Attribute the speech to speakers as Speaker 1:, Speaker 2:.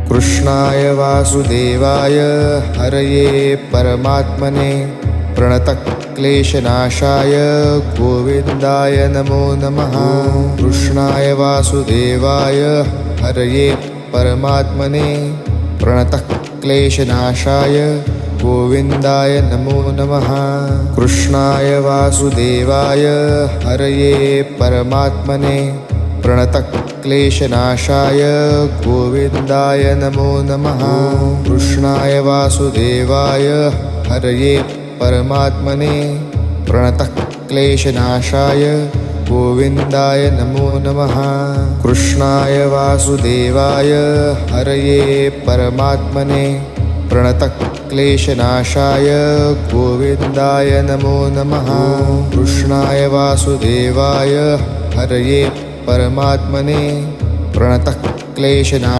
Speaker 1: कृष्णाय वासुदेवाय हरये परमात्मने प्रणतक्लेशनाशाय गोविन्दाय नमो नमः। कृष्णाय वासुदेवाय हरये परमात्मने प्रणतक्लेशनाशाय गोविन्दाय नमो नमः। कृष्णाय वासुदेवाय हरये परमात्मने प्रणतक्लेशनाशाय गोविन्दाय नमो नमः। कृष्णाय वासुदेवाय हरये परमात्मने प्रणतक्लेशनाशाय गोविन्दाय नमो नमः। कृष्णाय वासुदेवाय हरये परमात्मने प्रणतक्लेशनाशाय गोविन्दाय नमो नमः। कृष्णाय वासुदेवाय हरये परमात्मने प्रणतक्लेशनाशाय